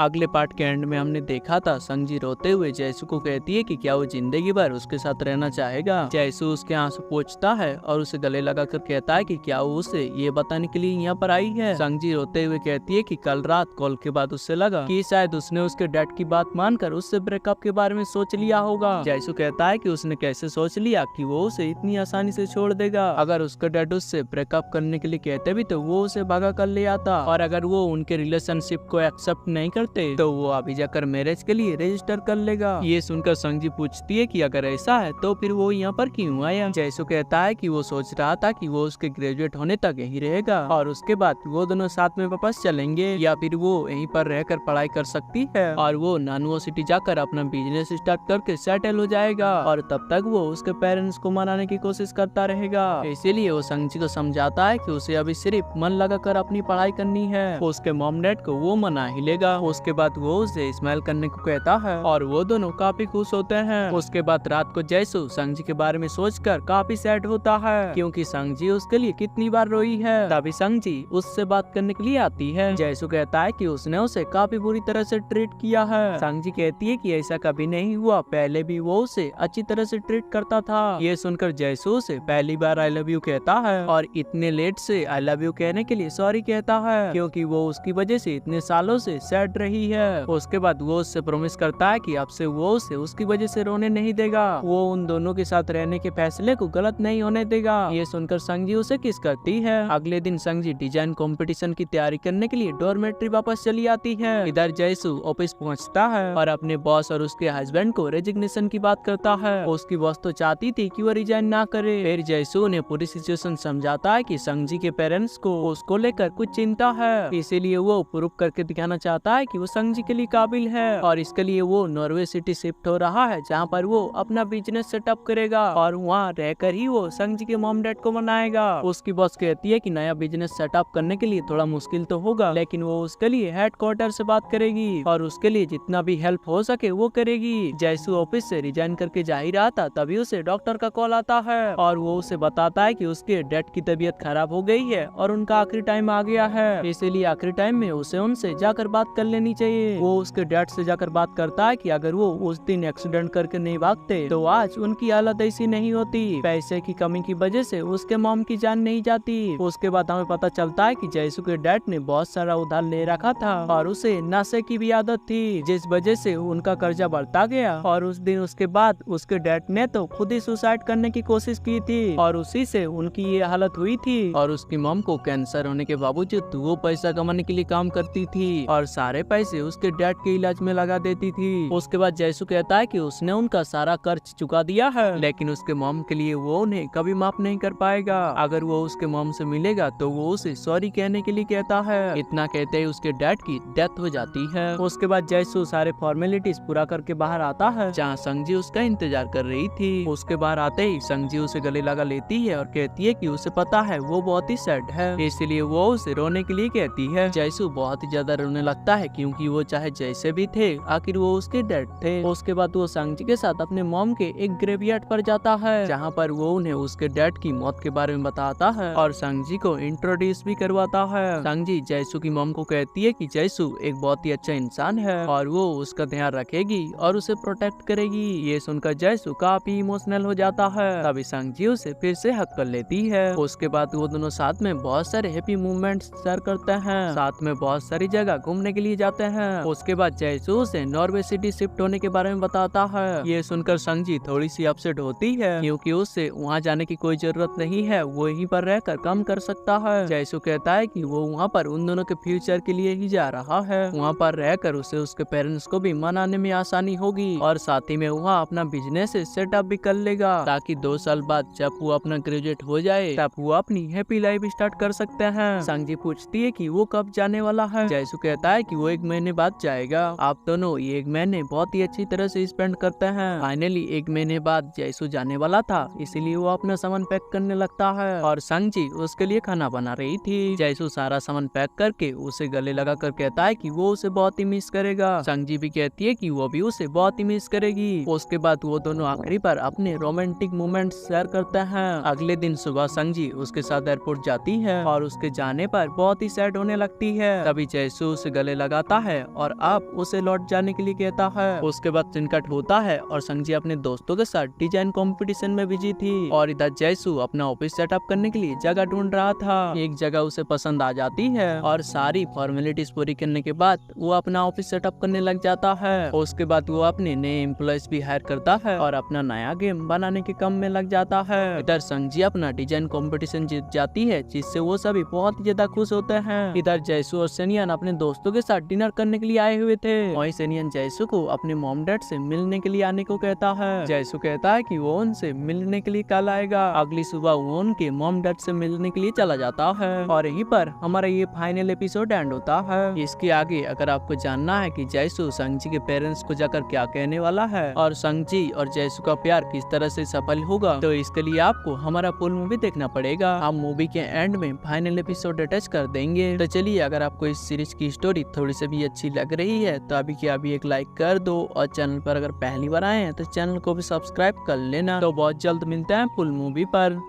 अगले पार्ट के एंड में हमने देखा था संजी रोते हुए जैसू को कहती है कि क्या वो जिंदगी भर उसके साथ रहना चाहेगा। जैसू उसके आंसू पोंछता है और उसे गले लगाकर कहता है कि क्या वो उसे ये बताने के लिए यहाँ पर आई है। संजी रोते हुए कहती है कि कल रात कॉल के बाद उससे लगा कि शायद उसने उसके डैड की बात मानकर उससे ब्रेकअप के बारे में सोच लिया होगा। जैसू कहता है कि उसने कैसे सोच लिया कि वो उसे इतनी आसानी से छोड़ देगा। अगर उसका डैड उससे ब्रेकअप करने के लिए कहते भी तो वो उसे भगा कर ले आता, और अगर वो उनके रिलेशनशिप को एक्सेप्ट नहीं करते तो वो अभी जाकर मैरिज के लिए रजिस्टर कर लेगा। ये सुनकर संजी पूछती है कि अगर ऐसा है तो फिर वो यहाँ पर क्यों आया। जैसू कहता है कि वो सोच रहा था कि वो उसके ग्रेजुएट होने तक यही रहेगा और उसके बाद वो दोनों साथ में वापस चलेंगे, या फिर वो यहीं पर रहकर पढ़ाई कर सकती है और वो नानुओ सिटी जाकर अपना बिजनेस स्टार्ट करके सेटल हो जाएगा, और तब तक वो उसके पेरेंट्स को मनाने की कोशिश करता रहेगा। इसीलिए वो संजी को समझाता है कि उसे अभी सिर्फ मन लगाकर अपनी पढ़ाई करनी है। उसके मॉम डैड को वो मना ही लेगा। उसके बाद वो उसे स्माइल करने को कहता है और वो दोनों काफी खुश होते हैं। उसके बाद रात को जैसू संजी के बारे में सोचकर काफी सैड होता है, क्योंकि संजी उसके लिए कितनी बार रोई है। तभी संजी उससे बात करने के लिए आती है। जैसू कहता है कि उसने उसे काफी बुरी तरह से ट्रीट किया है। संजी कहती है कि ऐसा कभी नहीं हुआ, पहले भी वो उसे अच्छी तरह से ट्रीट करता था। ये सुनकर जैसू उसे पहली बार आई लव यू कहता है और इतने लेट से आई लव यू कहने के लिए सॉरी कहता है, क्योंकि वो उसकी वजह से इतने सालों से सैड रही है। उसके बाद वो उससे प्रॉमिस करता है कि अब से वो उसे उसकी वजह से रोने नहीं देगा। वो उन दोनों के साथ रहने के फैसले को गलत नहीं होने देगा। ये सुनकर संजी उसे किस करती है। अगले दिन संजी डिजाइन कंपटीशन की तैयारी करने के लिए डॉर्मेट्री वापस चली आती है। इधर जैसू ऑफिस पहुंचता है और अपने बॉस और उसके हस्बैंड को रेजिग्नेशन की बात करता है। उसकी बॉस तो चाहती थी कि वो रिजाइन ना करे। फिर जैसू ने पूरी सिचुएशन समझाता है कि संजी के पेरेंट्स को उसको लेकर कुछ चिंता है, इसीलिए वो प्रूव करके दिखाना चाहता है कि वो संजी के लिए काबिल है, और इसके लिए वो नॉर्वे सिटी शिफ्ट हो रहा है, जहाँ पर वो अपना बिजनेस सेटअप करेगा और वहाँ रहकर ही वो संजी के मॉम डैड को मनाएगा। उसकी बॉस कहती है कि नया बिजनेस सेटअप करने के लिए थोड़ा मुश्किल तो होगा, लेकिन वो उसके लिए हेडक्वार्टर से बात करेगी और उसके लिए जितना भी हेल्प हो सके वो करेगी। जैसू ऑफिस से रिजाइन करके जा ही रहा था, तभी उसे डॉक्टर का कॉल आता है और वो उसे बताता है कि उसके डैड की तबीयत खराब हो गई है और उनका आखिरी टाइम आ गया है, इसीलिए आखिरी टाइम में उसे उनसे जाकर बात कर लेनी चाहिए। वो उसके डैड से जाकर बात करता है कि अगर वो उस दिन एक्सीडेंट करके नहीं भागते तो आज उनकी हालत ऐसी नहीं होती। पैसे की कमी की वजह से उसके मॉम की जान नहीं जाती। उसके बाद हमें पता चलता है कि जैसू के डैड ने बहुत सारा उधार ले रखा था और उसे नशे की भी आदत थी, जिस वजह से उनका कर्जा बढ़ता गया, और उस दिन उसके बाद उसके डैड ने तो खुद ही सुसाइड करने की कोशिश की थी और उसी से उनकी ये हालत हुई थी। और उसकी मॉम को कैंसर होने के बावजूद वो पैसा कमाने के लिए काम करती थी और सारे पैसे उसके डैड के इलाज में लगा देती थी। उसके बाद जैसू कहता है कि उसने उनका सारा कर्ज चुका दिया है, लेकिन उसके मॉम के लिए वो उन्हें कभी माफ नहीं कर पाएगा। अगर वो उसके मॉम से मिलेगा तो वो उसे सॉरी कहने के लिए कहता है। इतना कहते ही उसके डैड की डेथ हो जाती है। उसके बाद जैसू सारे फॉर्मेलिटीज पूरा करके बाहर आता है, जहाँ संजी उसका इंतजार कर रही थी। उसके बाहर आते ही संजी उसे गले लगा लेती है और कहती है कि उसे पता है वो बहुत ही सैड है, इसलिए वो उसे रोने के लिए कहती है। जैसू बहुत ही ज्यादा रोने लगता है, क्योंकि वो चाहे जैसे भी थे आखिर वो उसके डैड थे। उसके बाद वो संजी के साथ अपने मॉम के एक ग्रेवयार्ड पर जाता है, जहाँ पर वो उन्हें उसके डैड की मौत के बारे में बताता है और संजी को इंट्रोड्यूस भी करवाता है। संजी जैसू की मॉम को कहती है कि जैसू एक बहुत ही अच्छा इंसान है और वो उसका ध्यान रखेगी और उसे प्रोटेक्ट करेगी। ये सुनकर जैसू काफी इमोशनल हो जाता है। तभी संजी उसे फिर से हक कर लेती है। उसके बाद वो दोनों साथ में बहुत सारे हैप्पी मोमेंट्स शेयर करते हैं, साथ में बहुत सारी जगह घूमने के लिए जाते हैं। उसके बाद जैसू उसे नॉर्वे सिटी शिफ्ट होने के बारे में बताता है। ये सुनकर संजी थोड़ी सी अपसेट होती है, क्योंकि उससे वहाँ जाने की कोई जरूरत नहीं है, वो यहीं पर रहकर काम कर सकता है। जैसू कहता है कि वो वहाँ पर उन दोनों के फ्यूचर के लिए ही जा रहा है। वहाँ पर रहकर उसे उसके पेरेंट्स को भी मनाने में आसानी होगी और साथ ही में वहाँ अपना बिजनेस सेटअप भी कर लेगा, ताकि 2 साल बाद जब वो अपना ग्रेजुएट हो जाए तब वो अपनी हैप्पी लाइफ स्टार्ट कर सकते हैं। संजी पूछती है कि वो कब जाने वाला है। जैसू कहता है कि वो 1 महीने बाद जाएगा। आप दोनों ये 1 महीने बहुत ही अच्छी तरह से स्पेंड करते हैं। फाइनली 1 महीने बाद जैसू जाने वाला था, इसीलिए वो अपना सामान पैक करने लगता है और संजी उसके लिए खाना बना रही थी। जैसू सारा सामान पैक करके उसे गले लगा कर कहता है कि वो उसे बहुत ही मिस करेगा। संजी भी कहती है कि वो भी उसे बहुत ही मिस करेगी। उसके बाद वो दोनों आखिरी पर अपने रोमांटिक मोमेंट्स शेयर करते हैं। अगले दिन सुबह संजी उसके साथ एयरपोर्ट जाती है और उसके जाने पर बहुत ही सैड होने लगती है। तभी जैसू उसे गले लगा आता है और आप उसे लौट जाने के लिए कहता है। उसके बाद सीन कट होता है और संजी अपने दोस्तों के साथ डिजाइन कंपटीशन में बिजी थी और इधर जैसू अपना ऑफिस सेटअप करने के लिए जगह ढूंढ रहा था। एक जगह उसे पसंद आ जाती है और सारी फॉर्मेलिटीज पूरी करने के बाद वो अपना ऑफिस सेटअप करने लग जाता है। उसके बाद वो अपने नए एम्प्लॉयज भी हायर करता है और अपना नया गेम बनाने के काम में लग जाता है। इधर संजी अपना डिजाइन कंपटीशन जीत जाती है जिससे वो सभी बहुत ही ज्यादा खुश होते हैं। इधर जैसू और सेनियन अपने दोस्तों के साथ डिनर करने के लिए आए हुए थे। वहीं सेनियन जैसू को अपने मॉम डैड से मिलने के लिए आने को कहता है। जैसू कहता है कि वो उनसे मिलने के लिए कल आएगा। अगली सुबह वो उनके मॉम डैड से मिलने के लिए चला जाता है और यहीं पर हमारा ये फाइनल एपिसोड एंड होता है। इसके आगे अगर आपको जानना है कि जैसू संजी के पेरेंट्स को जाकर क्या कहने वाला है और संजी और जैसू का प्यार किस तरह से सफल होगा, तो इसके लिए आपको हमारा फुल मूवी देखना पड़ेगा। हम मूवी के एंड में फाइनल एपिसोड अटैच कर देंगे। तो चलिए, अगर आपको इस सीरीज की स्टोरी थोड़ी सी भी अच्छी लग रही है तो अभी के अभी एक लाइक कर दो और चैनल पर अगर पहली बार आए हैं तो चैनल को भी सब्सक्राइब कर लेना। तो बहुत जल्द मिलते हैं फुल मूवी पर।